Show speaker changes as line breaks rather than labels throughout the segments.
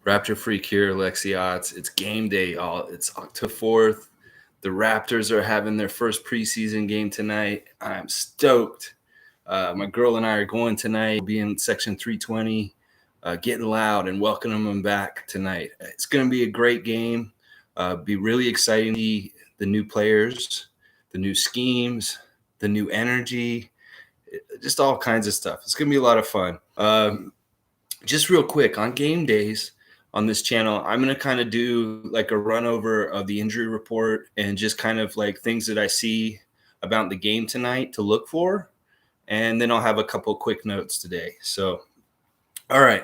Raptor Freak here, Lexiotz. It's game day, y'all. It's October 4th. The Raptors are having their first preseason game tonight. I'm stoked. My girl and I are going tonight. We'll be in section 320, getting loud and welcoming them back tonight. It's going to be a great game. Be really exciting to see the new players, the new schemes, the new energy, just all kinds of stuff. It's going to be a lot of fun. Just real quick, on game days on this channel, I'm going to kind of do like a run over of the injury report and just kind of like things that I see about the game tonight to look for. And then I'll have a couple quick notes today. So, all right.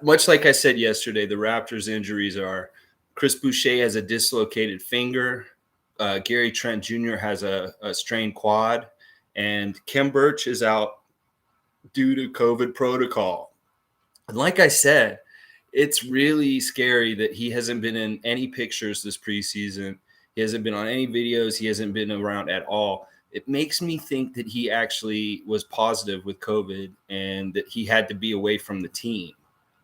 Much like I said yesterday, the Raptors' injuries are Chris Boucher has a dislocated finger. Gary Trent Jr. has a strained quad. And Khem Birch is out due to COVID protocol. And like I said, it's really scary that he hasn't been in any pictures this preseason. He hasn't been on any videos. He hasn't been around at all. It makes me think that he actually was positive with COVID and that he had to be away from the team,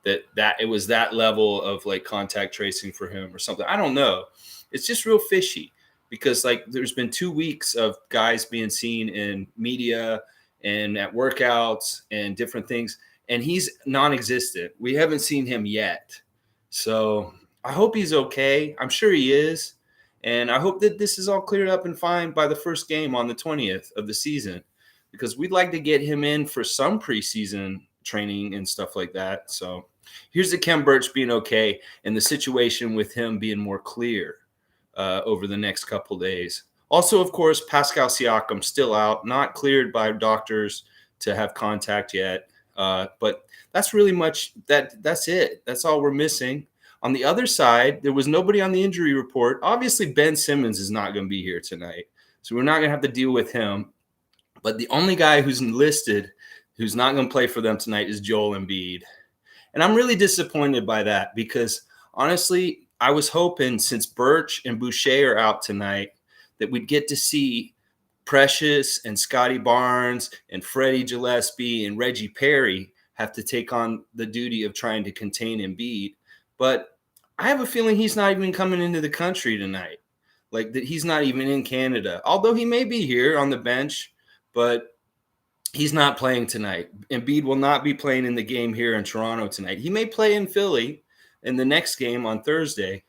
that it was that level of like contact tracing for him or something. I don't know. It's just real fishy because like there's been 2 weeks of guys being seen in media and at workouts and different things, and he's non-existent. We haven't seen him yet. So I hope he's okay. I'm sure he is. And I hope that this is all cleared up and fine by the first game on the 20th of the season, because we'd like to get him in for some preseason training and stuff like that. So here's the Khem Birch being okay and the situation with him being more clear over the next couple days. Also, of course, Pascal Siakam still out, not cleared by doctors to have contact yet. But that's really much that's it. That's all we're missing. On the other side, there was nobody on the injury report. Obviously, Ben Simmons is not going to be here tonight, so we're not going to have to deal with him. But the only guy who's listed who's not going to play for them tonight is Joel Embiid. And I'm really disappointed by that because, honestly, I was hoping since Birch and Boucher are out tonight that we'd get to see Precious and Scotty Barnes and Freddie Gillespie and Reggie Perry have to take on the duty of trying to contain Embiid. But I have a feeling he's not even coming into the country tonight. Like that he's not even in Canada, although he may be here on the bench, but he's not playing tonight. Embiid will not be playing in the game here in Toronto tonight. He may play in Philly in the next game on Thursday,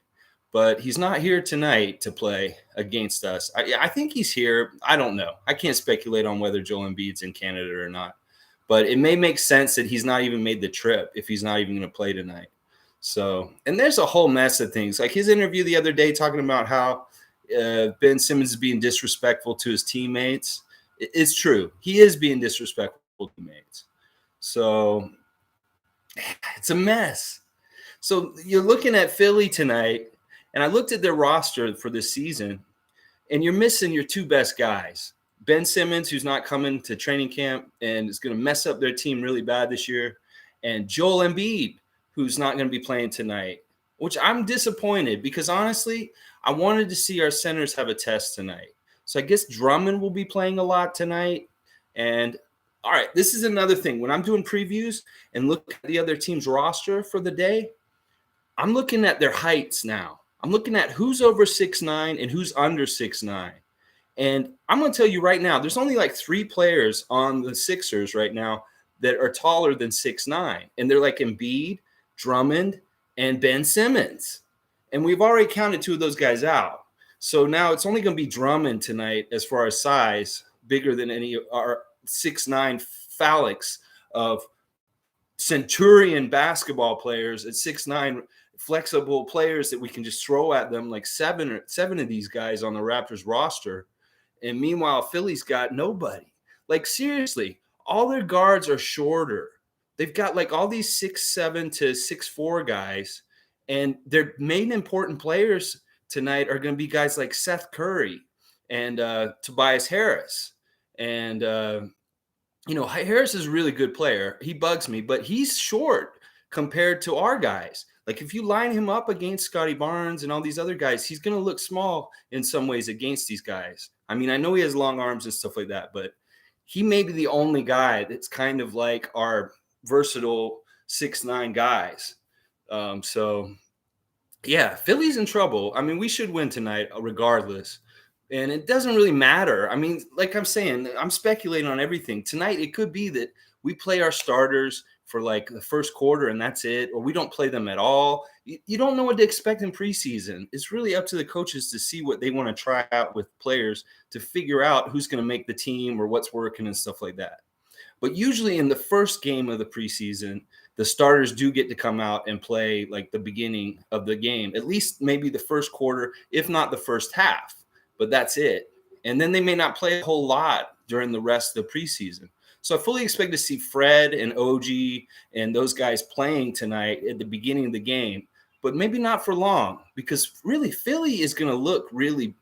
but he's not here tonight to play against us. I think he's here. I don't know. I can't speculate on whether Joel Embiid's in Canada or not, but it may make sense that he's not even made the trip if he's not even going to play tonight. So, and there's a whole mess of things. Like his interview the other day talking about how Ben Simmons is being disrespectful to his teammates. It's true. He is being disrespectful to teammates. So it's a mess. So you're looking at Philly tonight, and I looked at their roster for this season, and you're missing your two best guys. Ben Simmons, who's not coming to training camp and is going to mess up their team really bad this year, and Joel Embiid, who's not going to be playing tonight, which I'm disappointed because, honestly, I wanted to see our centers have a test tonight. So I guess Drummond will be playing a lot tonight. And, all right, this is another thing. When I'm doing previews and look at the other team's roster for the day, I'm looking at their heights now. I'm looking at who's over 6'9" and who's under 6'9". And I'm going to tell you right now, there's only like 3 players on the Sixers right now that are taller than 6'9". And they're like Embiid, Drummond, and Ben Simmons. And we've already counted 2 of those guys out. So now it's only going to be Drummond tonight as far as size, bigger than any of our 6'9" phalanx of Centurion basketball players at 6'9", flexible players that we can just throw at them, like seven of these guys on the Raptors roster. And meanwhile, Philly's got nobody. Like, seriously, all their guards are shorter. They've got like all these 6'7" to 6'4" guys, and their main important players tonight are going to be guys like Seth Curry and Tobias Harris. And, Harris is a really good player. He bugs me, but he's short compared to our guys. Like if you line him up against Scotty Barnes and all these other guys, he's going to look small in some ways against these guys. I mean, I know he has long arms and stuff like that, but he may be the only guy that's kind of like our versatile 6'9" guys. So yeah, Philly's in trouble. I mean, we should win tonight regardless. And it doesn't really matter. I mean, like I'm saying, I'm speculating on everything. Tonight, it could be that we play our starters for like the first quarter and that's it, or we don't play them at all. You don't know what to expect in preseason. It's really up to the coaches to see what they want to try out with players to figure out who's going to make the team or what's working and stuff like that. But usually in the first game of the preseason, the starters do get to come out and play like the beginning of the game, at least maybe the first quarter, if not the first half. But that's it. And then they may not play a whole lot during the rest of the preseason. So I fully expect to see Fred and OG and those guys playing tonight at the beginning of the game, but maybe not for long because really Philly is going to look really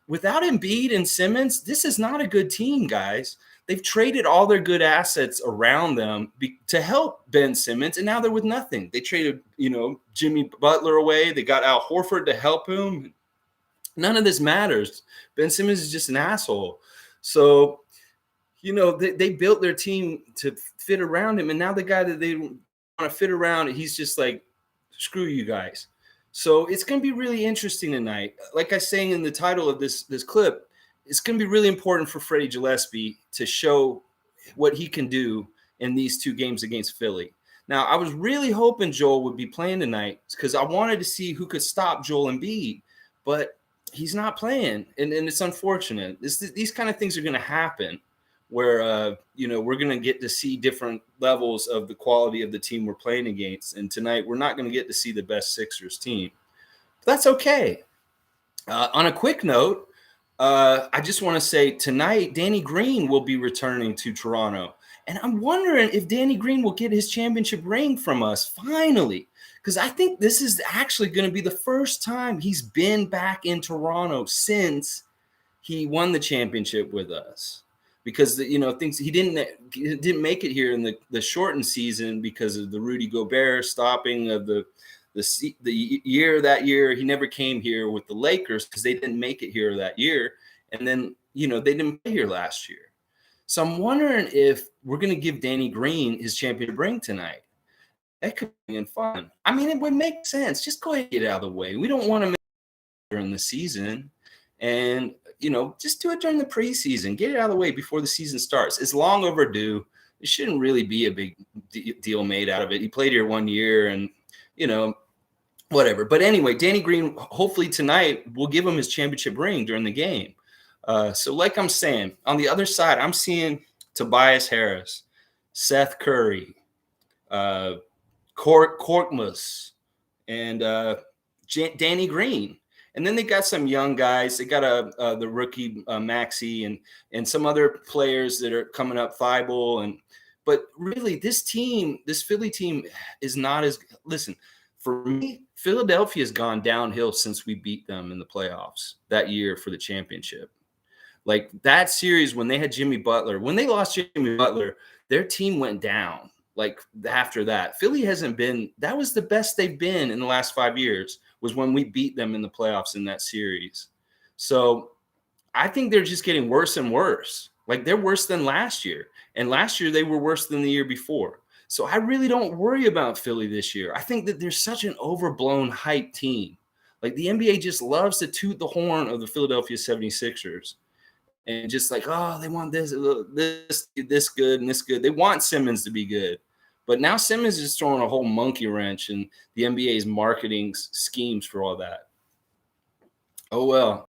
without Embiid and Simmons. This is not a good team, guys. They've traded all their good assets around them to help Ben Simmons, and now they're with nothing. They traded, Jimmy Butler away. They got Al Horford to help him. None of this matters. Ben Simmons is just an asshole. So, they built their team to fit around him, and now the guy that they want to fit around, he's just like, screw you guys. So it's going to be really interesting tonight. Like I was saying in the title of this clip, it's going to be really important for Freddie Gillespie to show what he can do in these two games against Philly. Now, I was really hoping Joel would be playing tonight because I wanted to see who could stop Joel Embiid, but he's not playing, and it's unfortunate. These kind of things are going to happen where, we're going to get to see different levels of the quality of the team we're playing against, and tonight we're not going to get to see the best Sixers team. But that's okay. On a quick note, I just want to say tonight, Danny Green will be returning to Toronto. And I'm wondering if Danny Green will get his championship ring from us finally, because I think this is actually going to be the first time he's been back in Toronto since he won the championship with us. Because things he didn't make it here in the shortened season because of the Rudy Gobert stopping of the year that year. He never came here with the Lakers because they didn't make it here that year. And then, they didn't play here last year. So I'm wondering if we're going to give Danny Green his championship ring tonight. That could be fun. I mean, it would make sense. Just go ahead and get it out of the way. We don't want to make it during the season. And, just do it during the preseason. Get it out of the way before the season starts. It's long overdue. It shouldn't really be a big deal made out of it. He played here 1 year and, whatever. But anyway, Danny Green, hopefully tonight, we'll give him his championship ring during the game. So like I'm saying, on the other side, I'm seeing Tobias Harris, Seth Curry, Korkmaz, and Danny Green. And then they got some young guys. They got the rookie Maxey and some other players that are coming up, Thibault. But really, this Philly team is not as – listen, for me, Philadelphia has gone downhill since we beat them in the playoffs that year for the championship. Like that series when they had Jimmy Butler, when they lost Jimmy Butler, their team went down. Like after that, Philly hasn't been – that was the best they've been in the last 5 years was when we beat them in the playoffs in that series. So I think they're just getting worse and worse. Like they're worse than last year. And last year they were worse than the year before. So I really don't worry about Philly this year. I think that they're such an overblown hype team. Like the NBA just loves to toot the horn of the Philadelphia 76ers. And just like, oh, they want this good and this good. They want Simmons to be good. But now Simmons is throwing a whole monkey wrench in the NBA's marketing schemes for all that. Oh, well.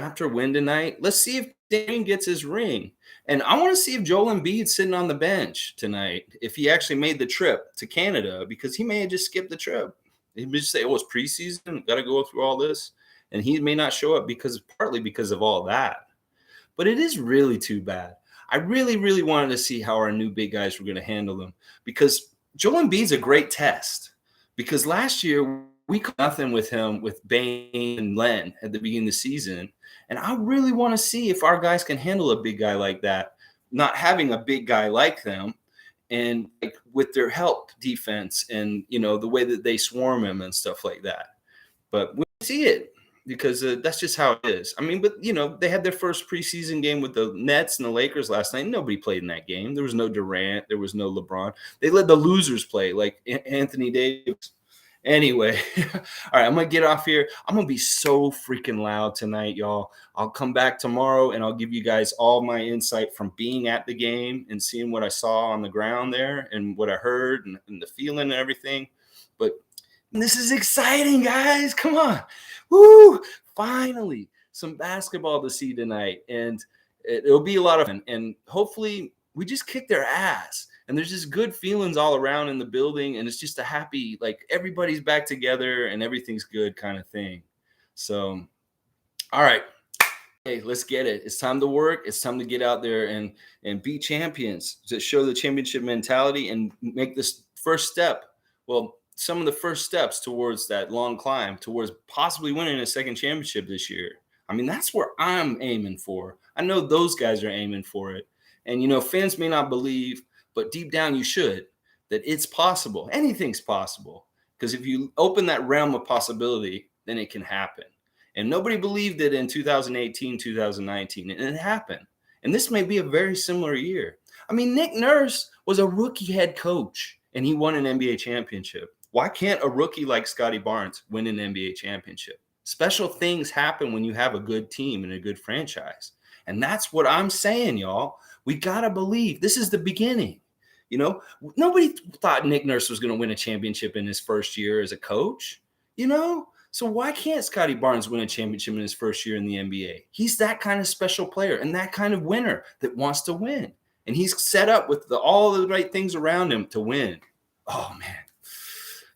Raptor win tonight. Let's see if Dame gets his ring. And I want to see if Joel Embiid's sitting on the bench tonight, if he actually made the trip to Canada, because he may have just skipped the trip. He may just say, oh, it's preseason, got to go through all this. And he may not show up partly because of all that. But it is really too bad. I really, really wanted to see how our new big guys were going to handle them, because Joel Embiid's a great test. Because last year we could nothing with him with Bane and Len at the beginning of the season. And I really want to see if our guys can handle a big guy like that, not having a big guy like them, and like with their help defense and, the way that they swarm him and stuff like that. But we see it because that's just how it is. I mean, but, they had their first preseason game with the Nets and the Lakers last night. Nobody played in that game. There was no Durant. There was no LeBron. They let the losers play, like Anthony Davis. Anyway, all right, I'm gonna get off here. I'm gonna be so freaking loud tonight, y'all. I'll come back tomorrow and I'll give you guys all my insight from being at the game and seeing what I saw on the ground there and what I heard and the feeling and everything. But this is exciting, guys. Come on. Woo! Finally, some basketball to see tonight. And it'll be a lot of fun. And hopefully we just kick their ass. And there's just good feelings all around in the building. And it's just a happy, like everybody's back together and everything's good kind of thing. So, all right. Hey, let's get it. It's time to work. It's time to get out there and be champions, to show the championship mentality and make this first step. Well, some of the first steps towards that long climb, towards possibly winning a second championship this year. I mean, that's where I'm aiming for. I know those guys are aiming for it. And, fans may not believe, but deep down you should, that it's possible. Anything's possible. Because if you open that realm of possibility, then it can happen. And nobody believed it in 2018, 2019, and it happened. And this may be a very similar year. I mean, Nick Nurse was a rookie head coach, and he won an NBA championship. Why can't a rookie like Scotty Barnes win an NBA championship? Special things happen when you have a good team and a good franchise. And that's what I'm saying, y'all. We got to believe this is the beginning. Nobody thought Nick Nurse was going to win a championship in his first year as a coach, So why can't Scotty Barnes win a championship in his first year in the NBA? He's that kind of special player and that kind of winner that wants to win. And he's set up with all the right things around him to win. Oh, man.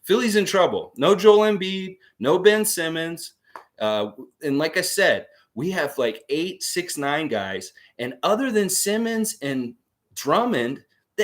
Philly's in trouble. No Joel Embiid, no Ben Simmons. And like I said, we have like 8, 6'9" guys. And other than Simmons and Drummond,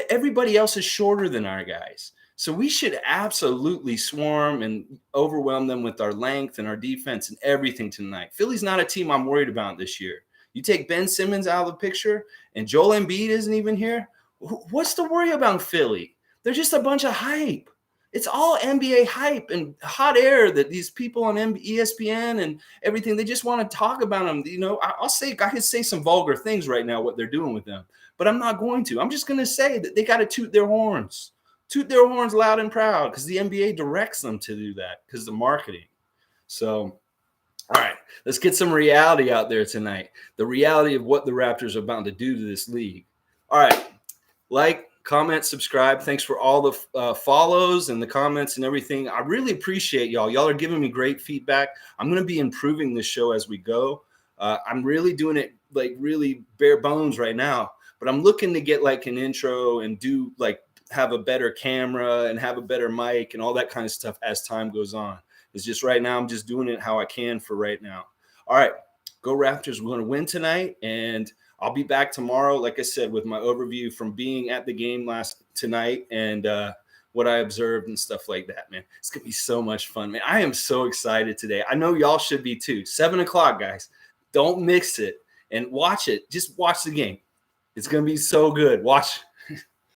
everybody else is shorter than our guys. So we should absolutely swarm and overwhelm them with our length and our defense and everything tonight. Philly's not a team I'm worried about this year. You take Ben Simmons out of the picture and Joel Embiid isn't even here. What's to worry about Philly? They're just a bunch of hype. It's all NBA hype and hot air that these people on ESPN and everything, they just want to talk about them. I could say some vulgar things right now, what they're doing with them, but I'm not going to. I'm just going to say that they got to toot their horns loud and proud because the NBA directs them to do that because of the marketing. So, all right, let's get some reality out there tonight. The reality of what the Raptors are about to do to this league. All right, comment, subscribe. Thanks for all the follows and the comments and everything. I really appreciate y'all. Y'all are giving me great feedback. I'm going to be improving this show as we go. I'm really doing it like really bare bones right now, but I'm looking to get like an intro and do like have a better camera and have a better mic and all that kind of stuff as time goes on. It's just right now, I'm just doing it how I can for right now. All right, go Raptors. We're going to win tonight, and I'll be back tomorrow, like I said, with my overview from being at the game tonight and what I observed and stuff like that, man. It's going to be so much fun, man. I am so excited today. I know y'all should be too. 7 o'clock, guys. Don't mix it and watch it. Just watch the game. It's going to be so good. Watch.